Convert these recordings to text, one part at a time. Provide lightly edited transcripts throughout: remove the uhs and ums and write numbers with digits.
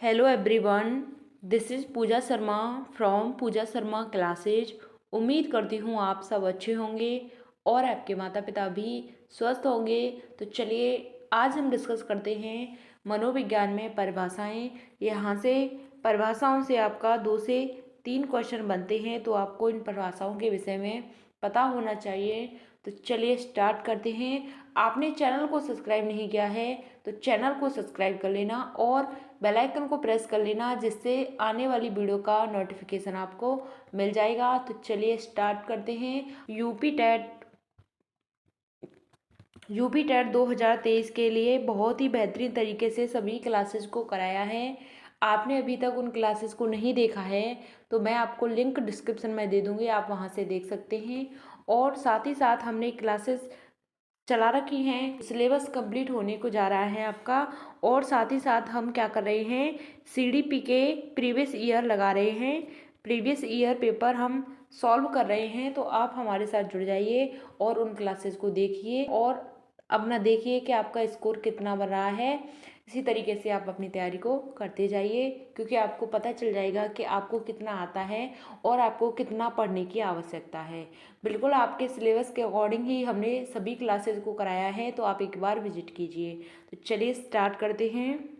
Hello everyone, this is Pooja Sharma from Pooja Sharma classes. उम्मीद करती हूँ आप सब अच्छे होंगे और आपके माता पिता भी स्वस्थ होंगे। तो चलिए आज हम डिस्कस करते हैं मनोविज्ञान में परिभाषाएं। यहाँ से परिभाषाओं से आपका 2 से 3 क्वेश्चन बनते हैं, तो आपको इन परिभाषाओं के विषय में पता होना चाहिए। तो चलिए स्टार्ट करते हैं। आपने चैनल को सब्सक्राइब नहीं किया है तो चैनल को सब्सक्राइब कर लेना और बेल आइकन को प्रेस कर लेना, जिससे आने वाली वीडियो का नोटिफिकेशन आपको मिल जाएगा। तो चलिए स्टार्ट करते हैं। यूपी टेट 2023 के लिए बहुत ही बेहतरीन तरीके से सभी क्लासेस को कराया है। आपने अभी तक उन क्लासेस को नहीं देखा है तो मैं आपको लिंक डिस्क्रिप्शन में दे दूँगी, आप वहां से देख सकते हैं। और साथ ही साथ हमने क्लासेस चला रखी हैं, सिलेबस कंप्लीट होने को जा रहा है आपका। और साथ ही साथ हम क्या कर रहे हैं, सीडीपी के प्रीवियस ईयर लगा रहे हैं, प्रीवियस ईयर पेपर हम सॉल्व कर रहे हैं। तो आप हमारे साथ जुड़ जाइए और उन क्लासेस को देखिए और अपना देखिए कि आपका स्कोर कितना बन रहा है। इसी तरीके से आप अपनी तैयारी को करते जाइए, क्योंकि आपको पता चल जाएगा कि आपको कितना आता है और आपको कितना पढ़ने की आवश्यकता है। बिल्कुल आपके सिलेबस के अकॉर्डिंग ही हमने सभी क्लासेस को कराया है, तो आप एक बार विजिट कीजिए। तो चलिए स्टार्ट करते हैं।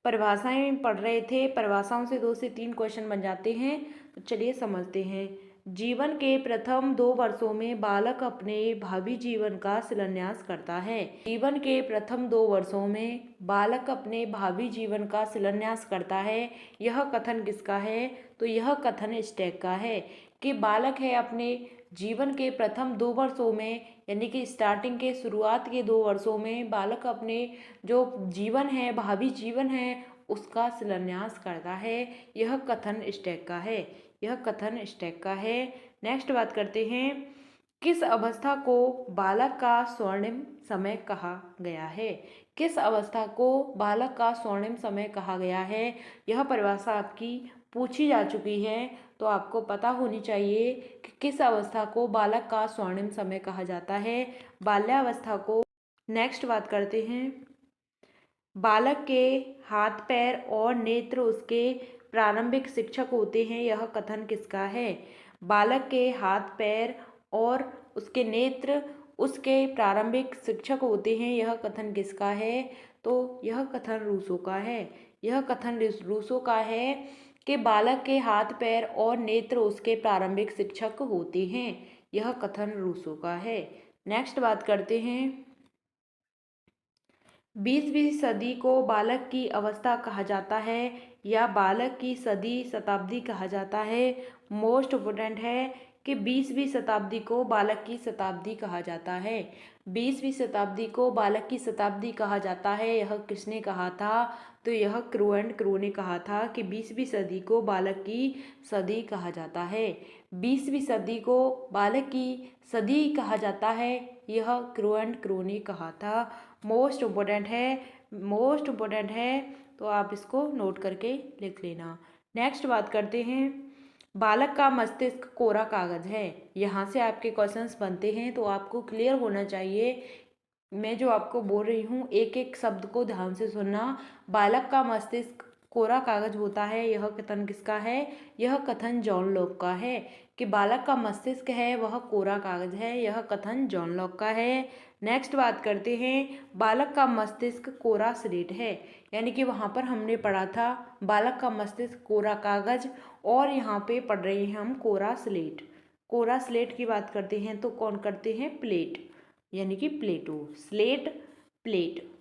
परिभाषाएं पढ़ रहे थे, परिभाषाओं से 2 से 3 क्वेश्चन बन जाते हैं। तो चलिए समझते हैं। जीवन के प्रथम 2 वर्षों में बालक अपने भावी जीवन का शिलान्यास करता है। जीवन के प्रथम 2 वर्षों में बालक अपने भावी जीवन का शिलान्यास करता है। यह कथन किसका है? तो यह कथन स्टैक का है कि बालक है अपने जीवन के प्रथम 2 वर्षों में, यानी कि स्टार्टिंग के शुरुआत के 2 वर्षों में बालक अपने जो जीवन है, भावी जीवन है, उसका शिलान्यास करता है। यह कथन स्टैक का है, यह कथन स्टैक का है। नेक्स्ट बात करते हैं। किस अवस्था को बालक का स्वर्णिम समय कहा गया है? किस अवस्था को बालक का स्वर्णिम समय कहा गया है? यह परिभाषा आपकी पूछी जा चुकी है, तो आपको पता होनी चाहिए कि किस अवस्था को बालक का स्वर्णिम समय कहा जाता है। बाल्यावस्था को। नेक्स्ट बात करते हैं। बालक के हाथ पैर और नेत्र उसके प्रारंभिक शिक्षक होते हैं। यह कथन किसका है? बालक के हाथ पैर और उसके नेत्र उसके प्रारंभिक शिक्षक होते हैं। यह कथन किसका है? तो यह कथन रूसो का है। यह कथन रूसो का है कि बालक के हाथ पैर और नेत्र उसके प्रारंभिक शिक्षक होते हैं। यह कथन रूसो का है। नेक्स्ट बात करते हैं। 20वीं सदी को बालक की अवस्था कहा जाता है या बालक की सदी शताब्दी कहा जाता है। मोस्ट इम्पोर्टेंट है कि 20वीं शताब्दी को बालक की शताब्दी कहा जाता है। 20वीं शताब्दी को बालक की शताब्दी कहा जाता है। यह किसने कहा था? तो यह क्रू एंड क्रू ने कहा था कि 20वीं सदी को बालक की सदी कहा जाता है। 20वीं सदी को बालक की सदी कहा जाता है, यह क्रू एंड क्रू ने कहा था। मोस्ट इम्पोर्टेंट है, मोस्ट इम्पोर्टेंट है, तो आप इसको नोट करके लिख लेना। नेक्स्ट बात करते हैं। बालक का मस्तिष्क कोरा कागज है। यहाँ से आपके क्वेश्चंस बनते हैं, तो आपको क्लियर होना चाहिए। मैं जो आपको बोल रही हूँ एक एक शब्द को ध्यान से सुनना। बालक का मस्तिष्क कोरा कागज होता है, यह कथन किसका है? यह कथन जॉन लॉक का है कि बालक का मस्तिष्क है वह कोरा कागज है। यह कथन जॉन लॉक का है। नेक्स्ट बात करते हैं। बालक का मस्तिष्क कोरा स्लेट है, यानी कि वहाँ पर हमने पढ़ा था बालक का मस्तिष्क कोरा कागज, और यहाँ पे पढ़ रहे हैं हम कोरा स्लेट। कोरा स्लेट की बात करते हैं तो कौन करते हैं? प्लेट, यानी कि प्लेटो। स्लेट, प्लेट,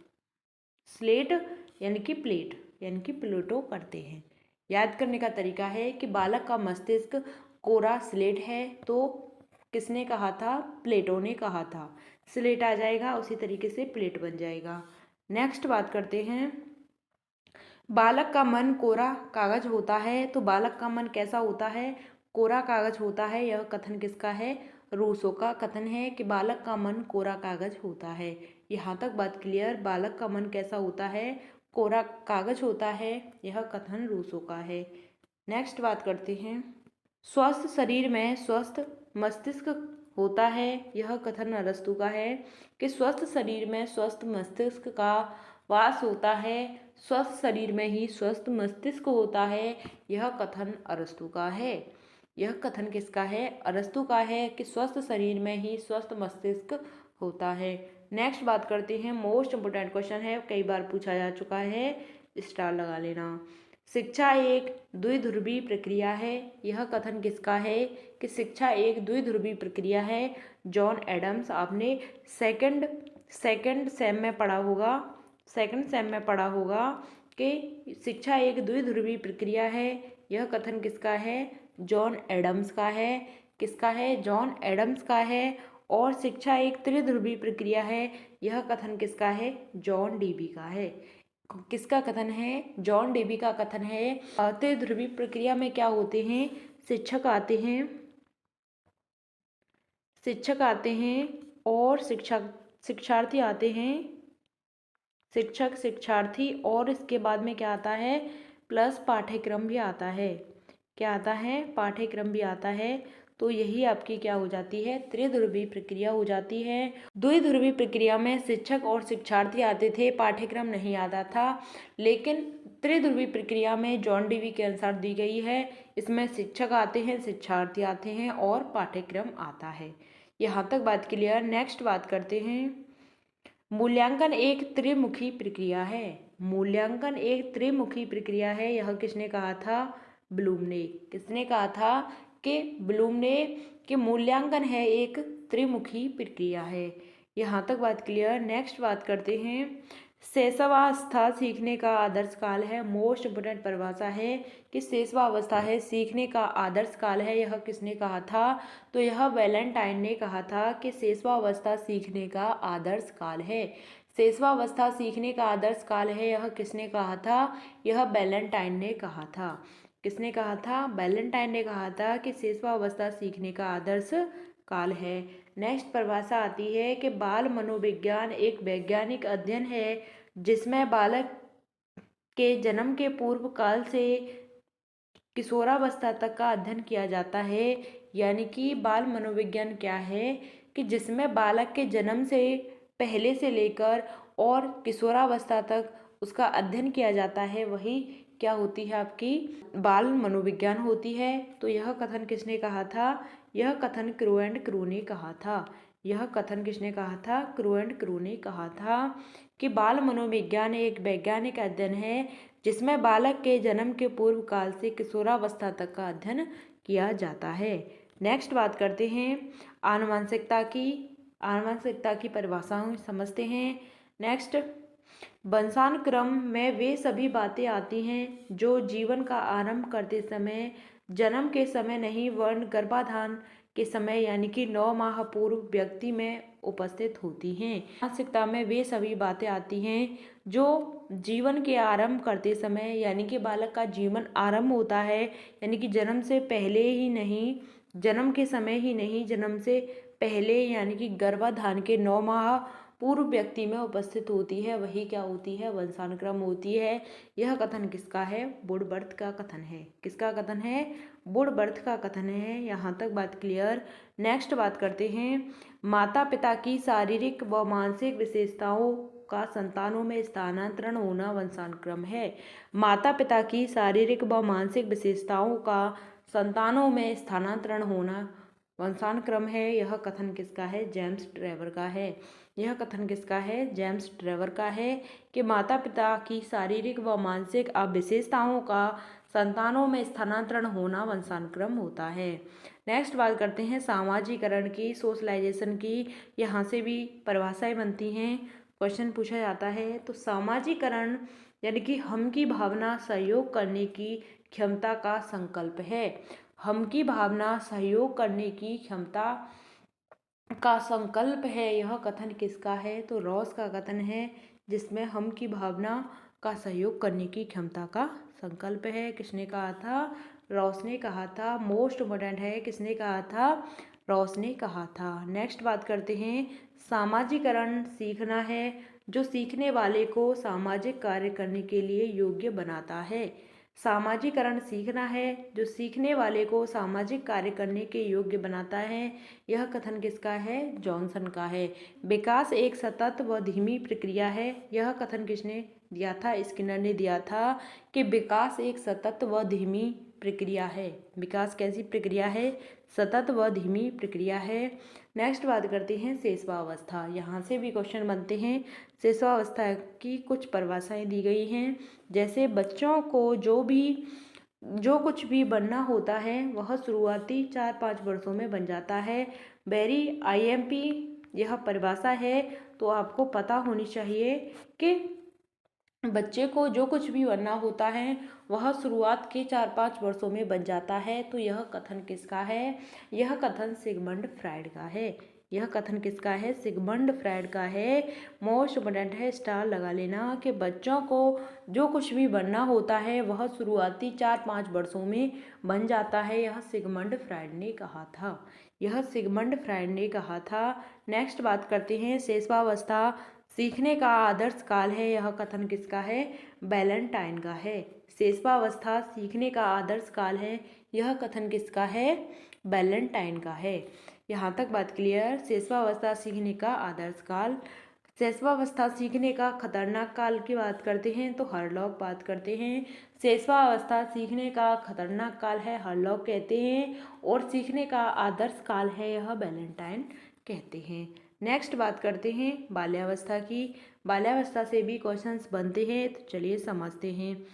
स्लेट यानी कि प्लेट, यानी कि प्लेटो करते हैं। याद करने का तरीका है कि बालक का मस्तिष्क कोरा स्लेट है, तो किसने कहा था? प्लेटो ने कहा था। स्लेट आ जाएगा, उसी तरीके से प्लेट बन जाएगा। नेक्स्ट बात करते हैं। बालक का मन कोरा कागज होता है, तो बालक का मन कैसा होता है? कोरा कागज होता है। यह कथन किसका है? रूसो का कथन है कि बालक का मन कोरा कागज होता है। यहाँ तक बात क्लियर? बालक का मन कैसा होता है? कोरा कागज होता है। यह कथन रूसो का है। नेक्स्ट बात करते हैं। स्वस्थ शरीर में स्वस्थ मस्तिष्क होता है। यह कथन अरस्तु का है कि स्वस्थ शरीर में स्वस्थ मस्तिष्क का वास होता है। स्वस्थ शरीर में ही स्वस्थ मस्तिष्क होता है, यह कथन अरस्तु का है। यह कथन किसका है? अरस्तु का है कि स्वस्थ शरीर में ही स्वस्थ मस्तिष्क होता है। नेक्स्ट बात करते हैं, मोस्ट इम्पोर्टेंट क्वेश्चन है, कई बार पूछा जा चुका है, स्टार लगा लेना। शिक्षा एक द्विध्रुवी प्रक्रिया है, यह कथन किसका है कि शिक्षा एक द्विध्रुवी प्रक्रिया है? John Adams. आपने सेकंड सेम में पढ़ा होगा, कि शिक्षा एक द्विध्रुवी प्रक्रिया है, यह कथन किसका है? जॉन एडम्स का है। किसका है? जॉन एडम्स का है। और शिक्षा एक त्रिध्रुवी प्रक्रिया है, यह कथन किसका है? जॉन डीबी का है। किसका कथन है? जॉन डीबी का कथन है। त्रिध्रुवी प्रक्रिया में क्या होते हैं? शिक्षक आते हैं और शिक्षार्थी आते हैं, शिक्षक शिक्षार्थी, और इसके बाद में क्या आता है? प्लस पाठ्यक्रम भी आता है। क्या आता है? पाठ्यक्रम भी आता है। तो यही आपकी क्या हो जाती है? त्रिध्रुवी प्रक्रिया हो जाती है। द्विध्रुवी प्रक्रिया में शिक्षक और शिक्षार्थी आते थे, पाठ्यक्रम नहीं आता था। लेकिन त्रिध्रुवी प्रक्रिया में जॉन डीवी के अनुसार दी गई है, इसमें शिक्षक आते हैं, शिक्षार्थी आते हैं और पाठ्यक्रम आता है। यहाँ तक बात क्लियर। नेक्स्ट बात करते हैं, मूल्यांकन एक त्रिमुखी प्रक्रिया है। मूल्यांकन एक त्रिमुखी प्रक्रिया है, यह किसने कहा था? ब्लूम ने। किसने कहा था? कि ब्लूम ने, कि मूल्यांकन है एक त्रिमुखी प्रक्रिया है। यहाँ तक बात क्लियर। नेक्स्ट बात करते हैं, शैशवावस्था सीखने का आदर्श काल है। मोस्ट इम्पोर्टेंट परिभाषा है कि शैशवावस्था है सीखने का आदर्श काल है, यह किसने कहा था? तो यह वैलेंटाइन ने कहा था कि शैशवावस्था सीखने का आदर्श काल है। शैशवावस्था सीखने का आदर्श काल है, यह किसने कहा था? यह वैलेंटाइन ने कहा था। किसने कहा था? वैलेंटाइन ने कहा था कि शैशवावस्था सीखने का आदर्श काल है। नेक्स्ट परिभाषा आती है कि बाल मनोविज्ञान एक वैज्ञानिक अध्ययन है जिसमें बालक के जन्म के पूर्व काल से किशोरावस्था तक का अध्ययन किया जाता है। यानी कि बाल मनोविज्ञान क्या है? कि जिसमें बालक के जन्म से पहले से लेकर और किशोरावस्था तक उसका अध्ययन किया जाता है, वही क्या होती है? आपकी बाल मनोविज्ञान होती है। तो यह कथन किसने कहा था? यह कथन क्रू एंड क्रू ने कहा था। यह कथन किसने कहा था? क्रू एंड क्रू ने कहा था कि बाल मनोविज्ञान एक वैज्ञानिक अध्ययन है जिसमें बालक के जन्म के पूर्व काल से किशोरावस्था तक का अध्ययन किया जाता है। नेक्स्ट बात करते हैं आनुवंशिकता की परिभाषाओं समझते हैं। नेक्स्ट, वंशानुक्रम में वे सभी बातें आती हैं जो जीवन का आरंभ करते समय, जन्म के समय नहीं वरन गर्भाधान के समय यानी कि 9 माह पूर्व व्यक्ति में उपस्थित होती हैं। आनुवंशिकता में वे सभी बातें आती हैं जो जीवन के आरंभ करते समय यानी कि बालक का जीवन आरंभ होता है, यानी कि जन्म से पहले ही नहीं, जन्म के समय ही नहीं, जन्म से पहले यानी कि गर्भाधान के 9 माह पूर्व व्यक्ति में उपस्थित होती है, वही क्या होती है? वंशानुक्रम होती है। यह कथन किसका है? वुडवर्थ का कथन है। किसका कथन है? वुडवर्थ का कथन है। यहाँ तक बात क्लियर। नेक्स्ट बात करते हैं, माता पिता की शारीरिक व मानसिक विशेषताओं का संतानों में स्थानांतरण होना वंशानुक्रम है। माता पिता की शारीरिक व मानसिक विशेषताओं का संतानों में स्थानांतरण होना वंशानुक्रम है। यह कथन किसका है? जेम्स ट्रेवर का है। यह कथन किसका है? जेम्स ट्रेवर का है कि माता पिता की शारीरिक व मानसिक विशेषताओं का संतानों में स्थानांतरण होना वंशानुक्रम होता है। नेक्स्ट बात करते हैं सामाजिकरण की, सोशलाइजेशन की। यहाँ से भी परिभाषाएं बनती हैं, क्वेश्चन पूछा जाता है। तो सामाजिकरण यानी कि हम की भावना सहयोग करने की क्षमता का संकल्प है। हम की भावना सहयोग करने की क्षमता का संकल्प है। यह कथन किसका है? तो रॉस का कथन है, जिसमें हम की भावना का सहयोग करने की क्षमता का संकल्प है। किसने कहा था? रॉस ने कहा था। मोस्ट इम्पोर्टेंट है, किसने कहा था? रॉस ने कहा था। नेक्स्ट बात करते हैं, सामाजिकरण सीखना है जो सीखने वाले को सामाजिक कार्य करने के लिए योग्य बनाता है। सामाजिकरण सीखना है जो सीखने वाले को सामाजिक कार्य करने के योग्य बनाता है। यह कथन किसका है? जॉनसन का है। विकास एक सतत व धीमी प्रक्रिया है। यह कथन किसने दिया था? स्किनर ने दिया था कि विकास एक सतत व धीमी प्रक्रिया है। विकास कैसी प्रक्रिया है? सतत व धीमी प्रक्रिया है। नेक्स्ट बात करते हैं शेषवावस्था। यहाँ से भी क्वेश्चन बनते हैं। शेषवावस्था की कुछ परिभाषाएं दी गई हैं, जैसे बच्चों को जो कुछ भी बनना होता है वह शुरुआती 4-5 वर्षों में बन जाता है। वेरी आईएमपी यह परिभाषा है, तो आपको पता होनी चाहिए कि बच्चे को जो कुछ भी बनना होता है वह शुरुआत के 4-5 वर्षों में बन जाता है। तो यह कथन किसका है? यह कथन सिगमंड फ्राइड का है। यह कथन किसका है? सिगमंड फ्राइड का है। मोस्ट इम्पोर्टेंट है, स्टार लगा लेना, कि बच्चों को जो कुछ भी बनना होता है वह शुरुआती 4-5 वर्षों में बन जाता है। यह सिगमंड फ्राइड ने कहा था। यह सिगमंड फ्राइड ने कहा था। नेक्स्ट बात करते हैं शेषवावस्था सीखने का आदर्श काल है। यह कथन किसका है? बैलेंटाइन का है। शेषवावस्था सीखने का आदर्श काल है। यह कथन किसका है? बैलेंटाइन का है। यहाँ तक बात क्लियर? शेषवावस्था सीखने का आदर्श काल। शेषवावस्था सीखने का खतरनाक काल की बात करते हैं तो हरलॉक बात करते हैं। शेषवावस्था सीखने का खतरनाक काल है, हरलॉक कहते हैं, और सीखने का आदर्श काल है, यह बैलेंटाइन कहते हैं। नेक्स्ट बात करते हैं बाल्यावस्था की। बाल्यावस्था से भी क्वेश्चंस बनते हैं, तो चलिए समझते हैं।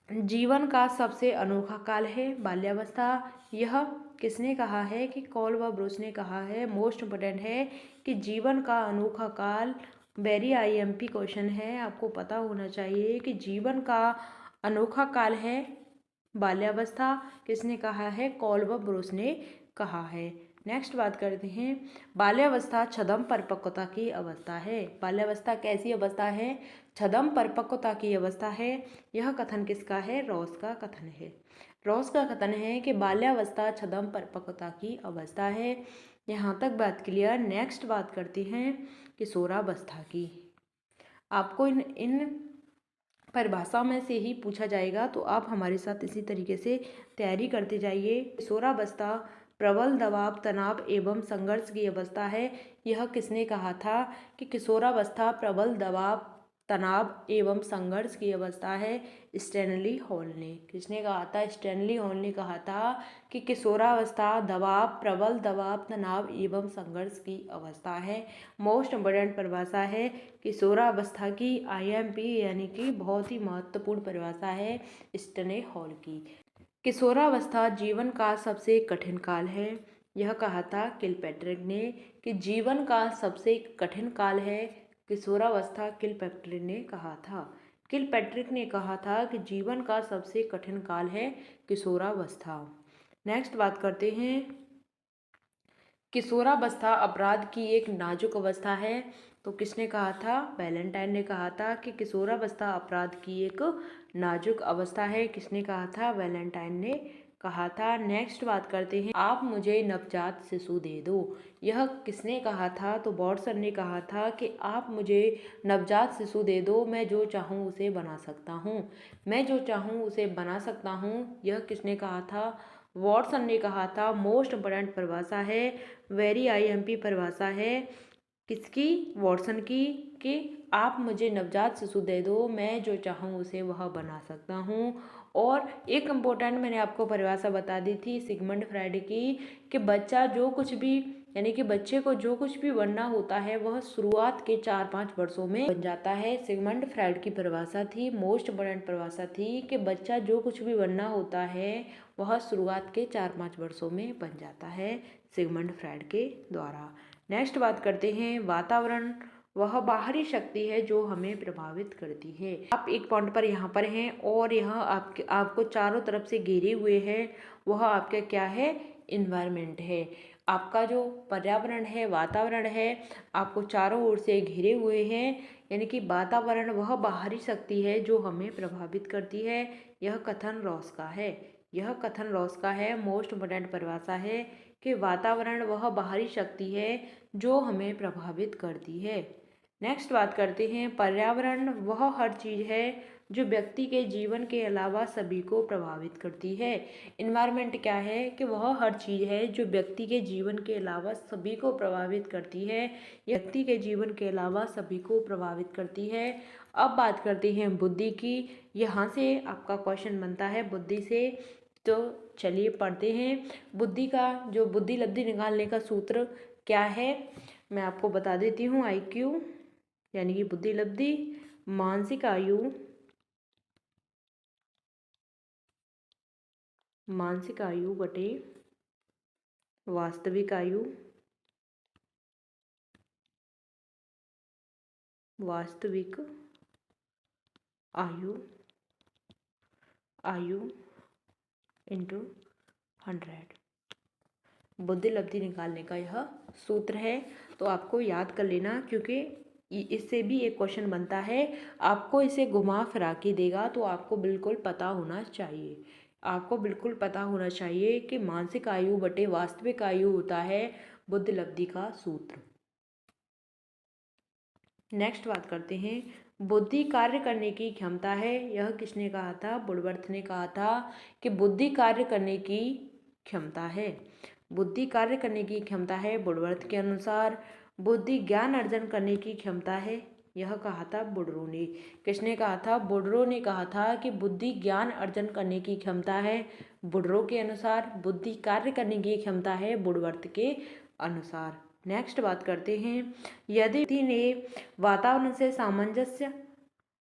जीवन का सबसे अनोखा काल है बाल्यावस्था। यह किसने कहा है? कि कॉल व ब्रूस ने कहा है। मोस्ट इम्पोर्टेंट है कि जीवन का अनोखा काल, वेरी आईएमपी क्वेश्चन है, आपको पता होना चाहिए कि जीवन का अनोखा काल है बाल्यावस्था। किसने कहा है? कॉल व ब्रूस ने कहा है। नेक्स्ट बात करते हैं बाल्यावस्था छद्म परिपक्वता की अवस्था है। बाल्यावस्था कैसी अवस्था है? छद्म परिपक्वता की अवस्था है। यह कथन किसका है? रॉस का कथन है। रॉस का कथन है कि बाल्यावस्था छद्म परिपक्वता की अवस्था है। यहाँ तक बात क्लियर। नेक्स्ट बात करते हैं किशोरावस्था की। आपको इन परिभाषा में से ही पूछा जाएगा, तो आप हमारे साथ इसी तरीके से तैयारी करते जाइए। किशोरावस्था प्रबल दबाव, तनाव एवं संघर्ष की अवस्था है। यह किसने कहा था? कि किशोरावस्था प्रबल दबाव, तनाव एवं संघर्ष की अवस्था है। स्टैनली हॉल ने। किसने कहा था? स्टैनली हॉल ने कहा था कि किशोरावस्था दबाव, प्रबल दबाव, तनाव एवं संघर्ष की अवस्था है। मोस्ट इम्पोर्टेंट परिभाषा है किशोरावस्था की, आईएमपी यानी कि बहुत ही महत्वपूर्ण परिभाषा है स्टैनली हॉल की। किशोरावस्था जीवन का सबसे कठिन काल है। यह कहा था किलपैट्रिक ने कि जीवन का सबसे कठिन काल है किशोरावस्था। किलपैट्रिक ने कहा था। किलपैट्रिक ने कहा था कि जीवन का सबसे कठिन काल है किशोरावस्था। नेक्स्ट बात करते हैं किशोरावस्था अपराध की एक नाजुक अवस्था है। तो किसने कहा था? बैलेंटाइन ने कहा था कि किशोरावस्था अपराध की एक नाजुक अवस्था है। किसने कहा था? बैलेंटाइन ने कहा था। नेक्स्ट बात करते हैं आप मुझे नवजात शिशु दे दो। यह किसने कहा था? तो वॉटसन ने कहा था कि आप मुझे नवजात शिशु दे दो, मैं जो चाहूँ उसे बना सकता हूँ। मैं जो चाहूँ उसे बना सकता हूँ। यह किसने कहा था? वॉटसन ने कहा था। मोस्ट इम्पोर्टेंट परिभाषा है, वेरी आईएमपी परिभाषा है। किसकी? वॉटसन की, कि आप मुझे नवजात शिशु दे दो, मैं जो चाहूँ उसे वह बना सकता हूँ। और एक इम्पोर्टेंट मैंने आपको परिभाषा बता दी थी सिगमंड फ्राइड की, कि बच्चा जो कुछ भी, यानी कि बच्चे को जो कुछ भी बनना होता है वह शुरुआत के 4-5 वर्षों में बन जाता है। सिगमंड फ्राइड की परिभाषा थी, मोस्ट इम्पोर्टेंट परिभाषा थी, कि बच्चा जो कुछ भी बनना होता है वह शुरुआत के 4-5 वर्षों में बन जाता है सिगमंड फ्राइड के द्वारा। नेक्स्ट बात करते हैं वातावरण वह बाहरी शक्ति है जो हमें प्रभावित करती है। आप एक पॉइंट पर यहाँ पर हैं और यह आपको चारों तरफ से घेरे हुए हैं। वह आपका क्या है? इन्वायरमेंट है। आपका जो पर्यावरण है, वातावरण है, आपको चारों ओर से घिरे हुए हैं। यानी कि वातावरण वह बाहरी शक्ति है जो हमें प्रभावित करती है। यह कथन रॉस का है। यह कथन रॉस का है। मोस्ट इम्पोर्टेंट परिभाषा है कि वातावरण वह बाहरी शक्ति है जो हमें प्रभावित करती है। नेक्स्ट बात करते हैं पर्यावरण वह हर चीज़ है जो व्यक्ति के जीवन के अलावा सभी को प्रभावित करती है। इन्वायरमेंट क्या है? कि वह हर चीज़ है जो व्यक्ति के जीवन के अलावा सभी को प्रभावित करती है। व्यक्ति के जीवन के अलावा सभी को प्रभावित करती है। अब बात करते हैं बुद्धि की। यहाँ से आपका क्वेश्चन बनता है बुद्धि से, तो चलिए पढ़ते हैं। बुद्धि का जो बुद्धि लब्धि निकालने का सूत्र क्या है मैं आपको बता देती हूँ। IQ यानी कि बुद्धि लब्धि मानसिक आयु, मानसिक आयु बटे वास्तविक आयु, वास्तविक आयु, आयु इंटू 100। बुद्धि लब्धि निकालने का यह सूत्र है, तो आपको याद कर लेना, क्योंकि इससे भी एक क्वेश्चन बनता है। आपको इसे घुमा फिरा के देगा, तो आपको बिल्कुल पता होना चाहिए। आपको बिल्कुल पता होना चाहिए कि मानसिक आयु बटे वास्तविक आयु होता है बुद्धि लब्धि का सूत्र। नेक्स्ट बात करते हैं, बुद्धि कार्य करने की क्षमता है। यह किसने कहा था? वुडवर्थ ने कहा था कि बुद्धि कार्य करने की क्षमता है। बुद्धि कार्य करने की क्षमता है वुडवर्थ के अनुसार। बुद्धि ज्ञान अर्जन करने की क्षमता है, यह कहा था वुडरो ने। किसने कहा था? वुडरो ने कहा था कि बुद्धि ज्ञान अर्जन करने की क्षमता है वुडरो के अनुसार। बुद्धि कार्य करने की क्षमता है वुडवर्थ के अनुसार। नेक्स्ट बात करते हैं, यदि व्यक्ति ने वातावरण से सामंजस्य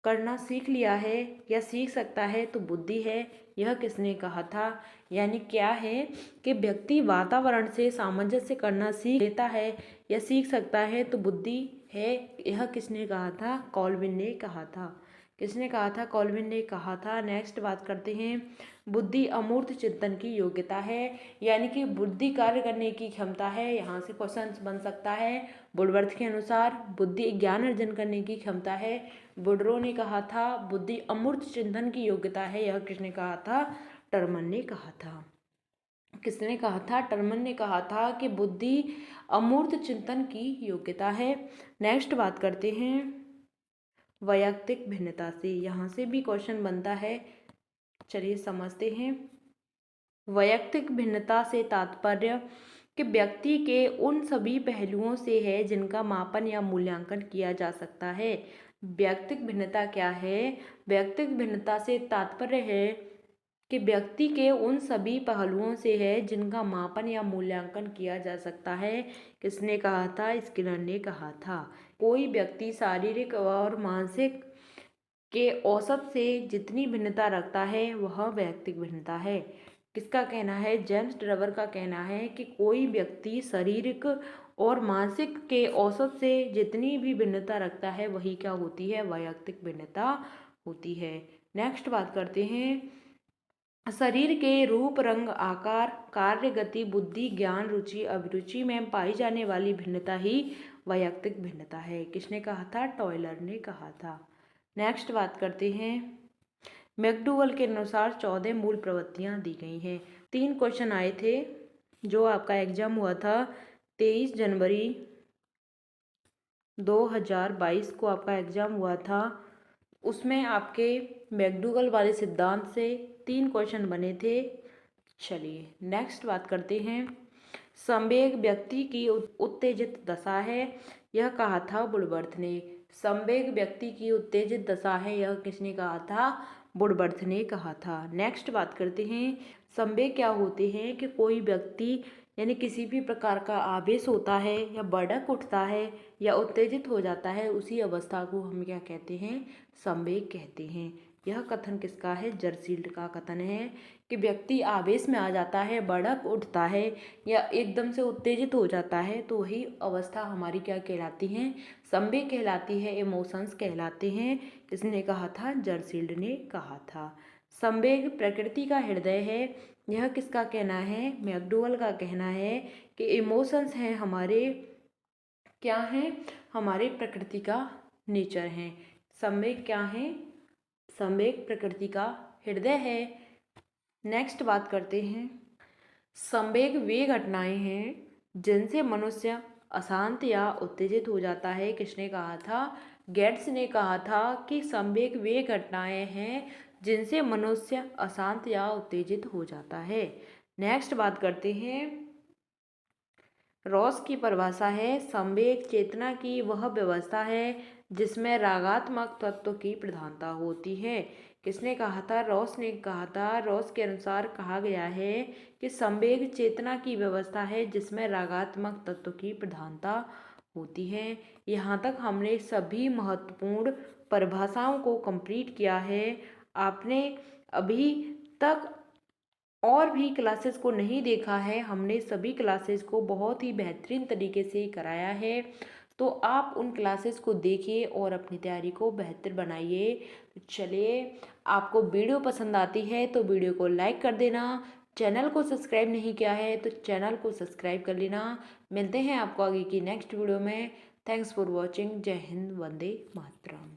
करना सीख लिया है या सीख सकता है तो बुद्धि है, यह किसने कहा था? यानी क्या है कि व्यक्ति वातावरण से सामंजस्य करना सीख लेता है या सीख सकता है तो बुद्धि है, यह किसने कहा था? कॉल्विन ने कहा था। किसने कहा था? कॉल्विन ने कहा था। नेक्स्ट बात करते हैं, बुद्धि अमूर्त चिंतन की योग्यता है, यानी कि बुद्धि कार्य करने की क्षमता है। यहाँ से क्वेश्चन बन सकता है वुडवर्थ के अनुसार बुद्धि ज्ञान अर्जन करने की क्षमता है। वुडरो ने कहा था बुद्धि अमूर्त चिंतन की योग्यता है, यह किसने कहा था? टर्मन ने कहा था। किसने कहा था? टर्मन ने कहा था कि बुद्धि अमूर्त चिंतन की योग्यता है। नेक्स्ट बात करते हैं वैयक्तिक भिन्नता से। यहाँ से भी क्वेश्चन बनता है, चलिए समझते हैं। वैयक्तिक भिन्नता से तात्पर्य कि व्यक्ति के उन सभी पहलुओं से है जिनका मापन या मूल्यांकन किया जा सकता है। वैयक्तिक भिन्नता क्या है? वैयक्तिक भिन्नता से तात्पर्य है कि व्यक्ति के उन सभी पहलुओं से है जिनका मापन या मूल्यांकन किया जा सकता है। किसने कहा था? स्किनर ने कहा था। कोई व्यक्ति शारीरिक और मानसिक के औसत से जितनी भिन्नता रखता है वह वैयक्तिक भिन्नता है। किसका कहना है? जेम्स ड्रवर का कहना है कि कोई व्यक्ति शारीरिक और मानसिक के औसत से जितनी भी भिन्नता रखता है वही क्या होती है? वैयक्तिक भिन्नता होती है। नेक्स्ट बात करते हैं, शरीर के रूप रंग आकार कार्य गति बुद्धि ज्ञान रुचि अभिरुचि में पाई जाने वाली भिन्नता ही वैयक्तिक भिन्नता है। किसने कहा था? टॉयलर ने कहा था। नेक्स्ट बात करते हैं, मैकडूगल के अनुसार 14 मूल प्रवृत्तियां दी गई हैं। 3 क्वेश्चन आए थे जो आपका एग्जाम हुआ था 23 जनवरी 2022 को आपका एग्जाम हुआ था। उसमें आपके मैकडूगल वाले सिद्धांत से 3 क्वेश्चन बने थे। चलिए नेक्स्ट बात करते हैं, संवेग व्यक्ति की उत्तेजित दशा है, यह कहा था वुडवर्थ ने। संवेग व्यक्ति की उत्तेजित दशा है, यह किसने कहा था? वुडवर्थ ने कहा था। नेक्स्ट बात करते हैं, संवेग क्या होते हैं कि कोई व्यक्ति यानी किसी भी प्रकार का आवेश होता है या भड़क उठता है या उत्तेजित हो जाता है, उसी अवस्था को हम क्या कहते हैं? संवेग कहते हैं। यह कथन किसका है? जर्सील्ड का कथन है कि व्यक्ति आवेश में आ जाता है, भड़क उठता है या एकदम से उत्तेजित हो जाता है, तो वही अवस्था हमारी क्या कहलाती है? संवेग कहलाती है, इमोशंस कहलाते हैं। किसने कहा था? जर्सील्ड ने कहा था। संवेग प्रकृति का हृदय है, यह किसका कहना है? मैकडूगल का कहना है कि इमोशंस हैं हमारे क्या हैं? हमारे प्रकृति का नेचर है। संवेग क्या है? संवेग प्रकृति का हृदय है। नेक्स्ट बात करते हैं, संवेग वे घटनाएं हैं जिनसे मनुष्य अशांत या उत्तेजित हो जाता है। किसने कहा था? गेट्स ने कहा था कि संवेग वे घटनाएं हैं जिनसे मनुष्य अशांत या उत्तेजित हो जाता है। नेक्स्ट बात करते हैं, रॉस की परिभाषा है, संवेग चेतना की वह व्यवस्था है जिसमें रागात्मक तत्व की प्रधानता होती है। किसने कहा था? रॉस ने कहा था। रॉस के अनुसार कहा गया है कि संवेग चेतना की व्यवस्था है जिसमें रागात्मक तत्व की प्रधानता होती है। यहाँ तक हमने सभी महत्वपूर्ण परिभाषाओं को कंप्लीट किया है। आपने अभी तक और भी क्लासेस को नहीं देखा है, हमने सभी क्लासेस को बहुत ही बेहतरीन तरीके से कराया है। तो आप उन क्लासेस को देखिए और अपनी तैयारी को बेहतर बनाइए। तो चलिए, आपको वीडियो पसंद आती है तो वीडियो को लाइक कर देना। चैनल को सब्सक्राइब नहीं किया है तो चैनल को सब्सक्राइब कर लेना। मिलते हैं आपको आगे की नेक्स्ट वीडियो में। Thanks for watching. जय हिंद, वंदे मातरम।